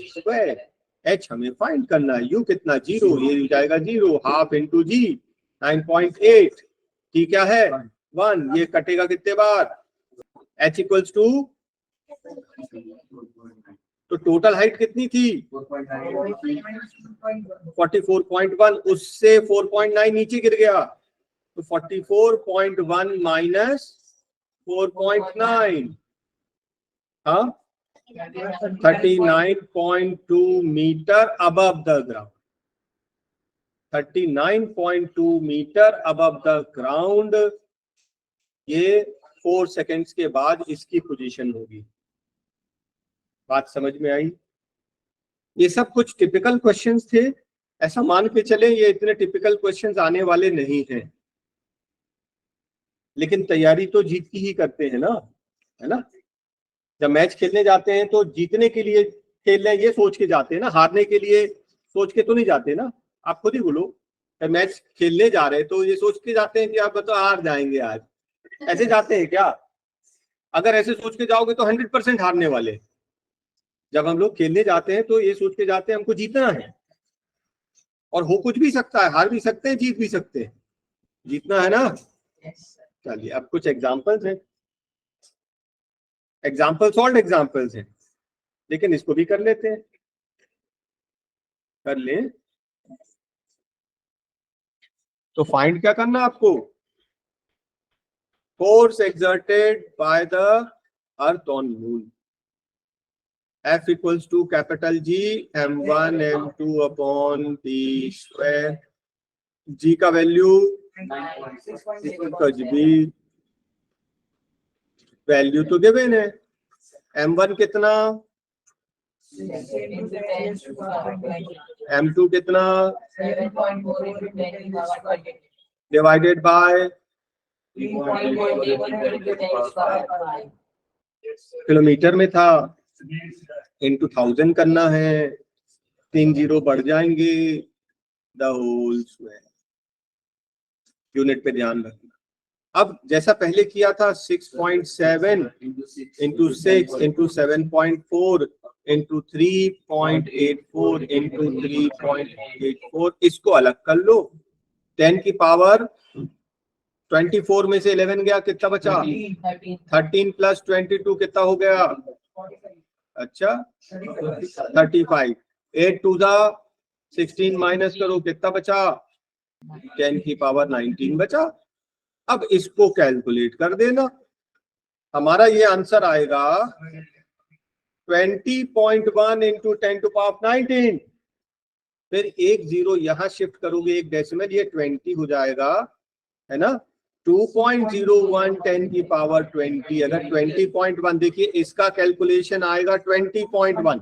A: square. h हमें फाइंड करना है, u कितना? 0, ये हो जाएगा 0, हाफ इंटू जी 9.8, t क्या है? 1, ये कटेगा कितने बार? h इक्वल्स टू, तो टोटल हाइट कितनी थी? 44.1, उससे 4.9 नीचे गिर गया, तो 44.1 माइनस 4.9, हाँ 39.2 metre above the ground, 39.2 metre above the ground. ये 4 सेकेंड्स के बाद इसकी पोजीशन होगी। बात समझ में आई? ये सब कुछ टिपिकल क्वेश्चंस थे। ऐसा मान के चले ये इतने टिपिकल क्वेश्चंस आने वाले नहीं हैं, लेकिन तैयारी तो जीत की ही करते हैं ना, है ना। जब मैच खेलने जाते हैं तो जीतने के लिए खेल रहे हैं ये सोच के जाते हैं ना, हारने के लिए सोच के तो नहीं जाते ना। आप खुद ही बोलो, जब मैच खेलने जा रहे हैं तो ये सोच के जाते हैं कि आप बताओ हार जाएंगे आज, ऐसे जाते हैं क्या? अगर ऐसे सोच के जाओगे तो 100% हारने वाले। जब हम लोग खेलने जाते हैं तो ये सोच के जाते हैं हमको जीतना है, और हो कुछ भी सकता है, हार भी सकते हैं, जीत भी सकते हैं, जीतना है ना। चलिए अब कुछ एग्जांपल्स हैं, एग्जांपल्स और एग्जांपल्स हैं, लेकिन इसको भी कर लेते हैं, कर लें। तो फाइंड क्या करना आपको? Force exerted by the earth on moon, F equals to capital G m1 m2 upon d square। G का वैल्यू वैल्यू तो गिवन है, m1 कितना, m2 कितना, डिवाइडेड बाय किलोमीटर में था, इनटू 1000 करना है, 3 जीरो बढ़ जाएंगे, द होल स्क्वायर। यूनिट पे ध्यान रखना। अब जैसा पहले किया था 6.7 इंटू 6 इंटू 7.4 इंटू 3.84 इंटू 3.84, इसको अलग कर लो। 10 की पावर 24 में से 11 गया, कितना बचा? 13 प्लस 22 कितना हो गया? अच्छा 35। 8 टू द 16 माइनस करो, कितना बचा? 10 की पावर 19 बचा। अब इसको कैलकुलेट कर देना, हमारा ये आंसर आएगा 20.1 इंटू 10 टू पावर 19। फिर एक जीरो यहां शिफ्ट करोगे, एक डेसिमल, ये 20 हो जाएगा, है ना। 2.01 10 की पावर 20, अगर 20.1 देखिए इसका कैलकुलेशन आएगा 20.1।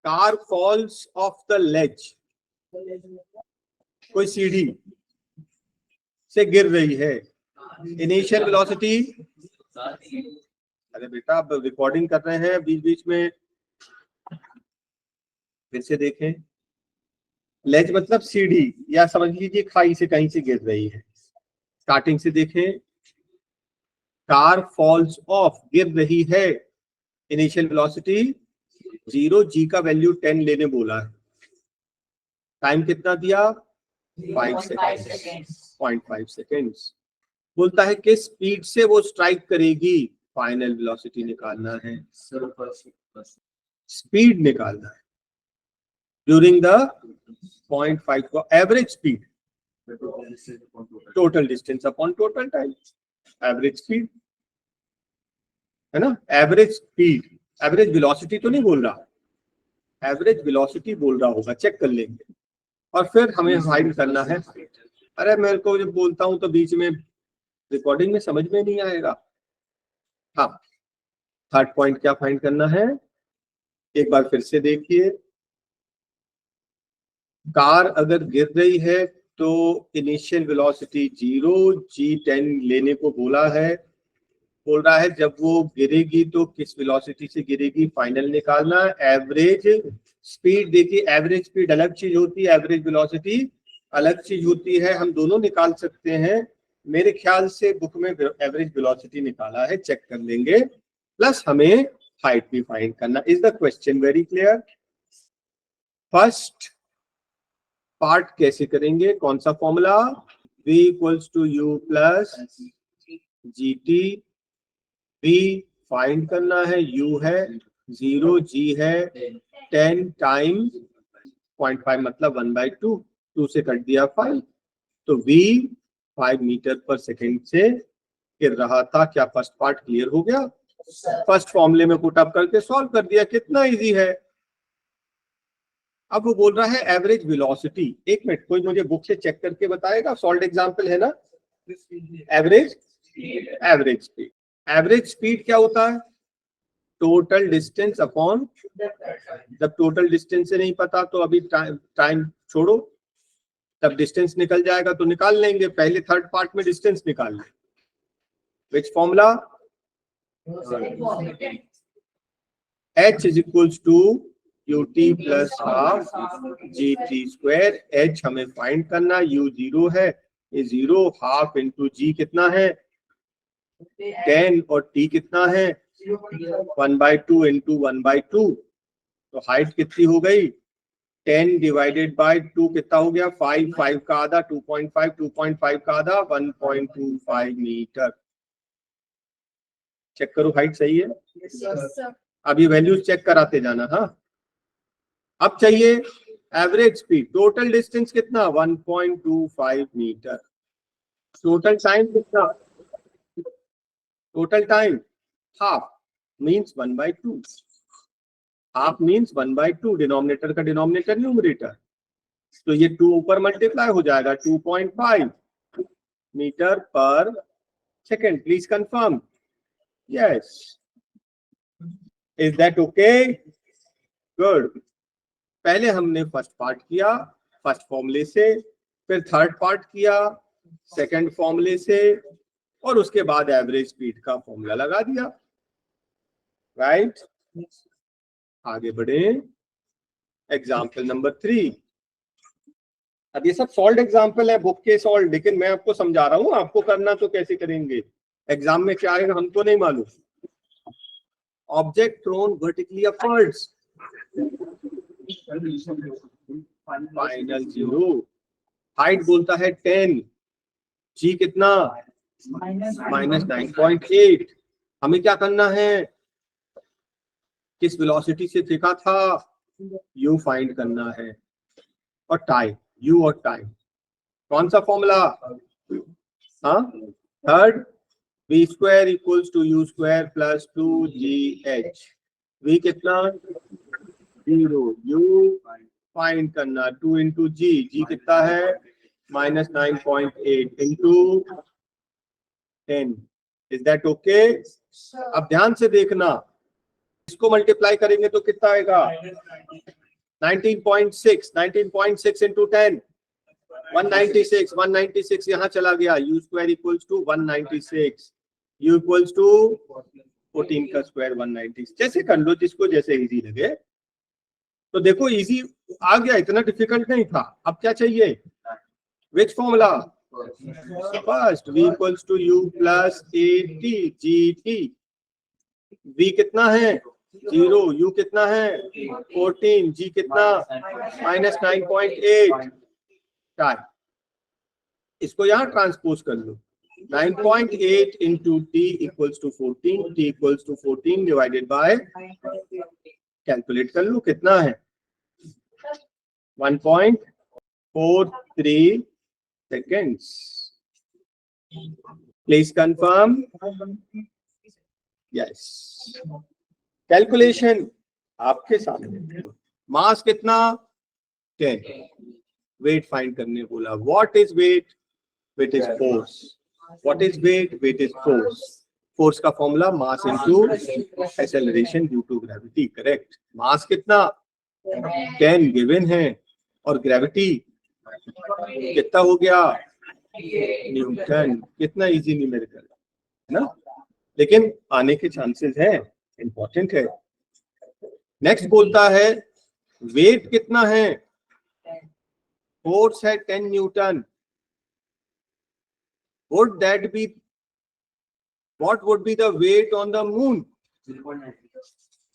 A: Car falls off the ledge, कोई सीढ़ी से गिर रही है, इनिशियल वेलोसिटी, अरे बेटा आप रिकॉर्डिंग कर रहे हैं बीच बीच में, फिर से देखें। लेज मतलब सीढ़ी, या समझ लीजिए खाई से कहीं से गिर रही है। स्टार्टिंग से देखें, कार फॉल्स ऑफ, गिर रही है, इनिशियल वेलोसिटी 0, जी का वैल्यू 10 लेने बोला है, टाइम कितना दिया? 5 सेकेंड्स, 0.5 सेकेंड्स। बोलता है कि स्पीड से वो स्ट्राइक करेगी, फाइनल वेलोसिटी निकालना है, स्पीड निकालना है ड्यूरिंग द 0.5 को average speed, total distance upon total time, average speed, है ना। एवरेज स्पीड, एवरेज वेलोसिटी तो नहीं बोल रहा, एवरेज वेलोसिटी बोल रहा होगा, चेक कर लेंगे। और फिर हमें फाइंड करना है। अरे मेरे को जब बोलता हूं तो बीच में रिकॉर्डिंग में समझ में नहीं आएगा। हाँ, थर्ड पॉइंट क्या फाइंड करना है, एक बार फिर से देखिए। कार अगर गिर रही है तो इनिशियल वेलोसिटी 0, जी 10 लेने को बोला है, बोल रहा है जब वो गिरेगी तो किस वेलोसिटी से गिरेगी, फाइनल निकालना। एवरेज स्पीड, देखिए एवरेज स्पीड अलग चीज होती है, एवरेज वेलोसिटी अलग चीज होती है, हम दोनों निकाल सकते हैं। मेरे ख्याल से बुक में एवरेज वेलोसिटी निकाला है, चेक कर लेंगे। प्लस हमें हाइट भी फाइंड करना। Is the question very clear? First part कैसे करेंगे, कौन सा formula? v equals to u plus g t. v find करना है, u है 0, g है 10 टाइम 0.5 मतलब 1/2, 2 से कट दिया 5, तो v 5 मीटर पर सेकेंड से गिर रहा था। क्या फर्स्ट पार्ट क्लियर हो गया?
B: Yes, sir.
A: फर्स्ट फॉर्मूले में पुट अप करके सॉल्व कर दिया, कितना इजी है। अब वो बोल रहा है एवरेज वेलोसिटी। एक मिनट, कोई मुझे बुक से चेक करके बताएगा, सॉल्व एग्जांपल है ना, एवरेज स्पीड। एवरेज स्पीड क्या होता है? टोटल डिस्टेंस अपॉन, जब टोटल डिस्टेंस से नहीं पता तो अभी टाइम छोड़ो, तब डिस्टेंस निकल जाएगा तो निकाल लेंगे, पहले थर्ड पार्ट में डिस्टेंस निकाल लेंगे। Which formula? h is equals to ut plus half gt square। h हमें फाइंड करना, u 0 है, ये 0, हाफ इंटू g कितना है 10, और t कितना है 1/2 इंटू 1/2। तो हाइट कितनी हो गई 10 डिवाइडेड बाय 2 कितना हो गया 5, 5 का आधा 2.5, 2.5 का आधा 1.25 मीटर। चेक करो हाइट सही है।
B: Yes, sir.
A: अब ये वैल्यूज चेक कराते जाना। हाँ, अब चाहिए एवरेज स्पीड। टोटल डिस्टेंस कितना 1.25 मीटर। टोटल टाइम कितना? Total time half means 1/2। Half means 1/2, denominator का डिनोमिनेटर न्यूमरेटर, तो ये 2 ऊपर मल्टीप्लाई हो जाएगा 2.5 मीटर पर second. Please confirm. Yes, is that okay? Good. पहले हमने फर्स्ट पार्ट किया फर्स्ट फॉर्मूले से, फिर थर्ड पार्ट किया सेकंड फॉर्मूले से, और उसके बाद एवरेज स्पीड का फॉर्मूला लगा दिया। राइट, आगे बढ़े। Example number 3। अब ये सब सॉल्व एग्जाम्पल है, बुक के सॉल्व, लेकिन मैं आपको समझा रहा हूँ, आपको करना तो कैसे करेंगे, एग्जाम में क्या आएगा हमको नहीं मालूम। Object thrown vertically upwards, final 0, height बोलता है 10, जी कितना -9.8। हमें क्या करना है, किस वेलोसिटी से फेंका था, u फाइंड करना है, और टाइम, u और टाइम। कौन सा फॉर्मूला? हाँ, third, v square equals to u square plus 2gh। v कितना 0, u फाइंड करना 2 इंटू जी, जी कितना है -9.8 इंटू 10। Is that okay? अब ध्यान से देखना, इसको मल्टीप्लाई करेंगे तो कितना आएगा 19.6, 19.6 इंटू 10 196, 196 यहाँ चला गया, u square equals to 196, u equals to 14 का स्क्वायर 196। जैसे कर लो, जिसको जैसे इजी लगे। तो देखो इजी आ गया, इतना डिफिकल्ट नहीं था। अब क्या चाहिए, which formula? First, v equals to u plus 80 gt। v कितना है 0, u कितना है 14, g कितना -9.8। टाइम, इसको यहाँ ट्रांसपोज कर लो, 9.8 into t equals to 14, t equals to 14 divided by, calculate कर लो कितना है 1.43 seconds। Please confirm. Yes, calculation आपके सामने। मास कितना 10, वेट फाइंड करने बोला। What is weight? Weight is force. What is weight? Weight is force. Force का formula mass into acceleration due to gravity. Correct. Mass कितना 10 गिवन है, और gravity कितना हो गया न्यूटन। कितना इजी न्यूमेरिकल है ना, लेकिन आने के चांसेस है, इंपॉर्टेंट है। नेक्स्ट बोलता है वेट कितना है, फोर्स है 10 newton. Would that be, what would be the weight on the moon?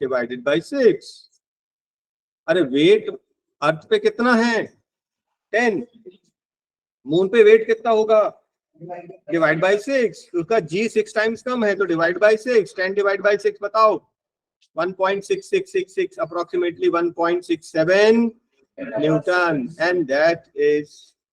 A: Divided by 6। अरे वेट अर्थ पे कितना है 10, मून पे वेट कितना होगा डिवाइड बाय 6। उसका g 6 टाइम्स कम है तो डिवाइड बाय 6। 10 डिवाइड बाय 6 बताओ 1.6666 approximately 1.67 Newton, and that is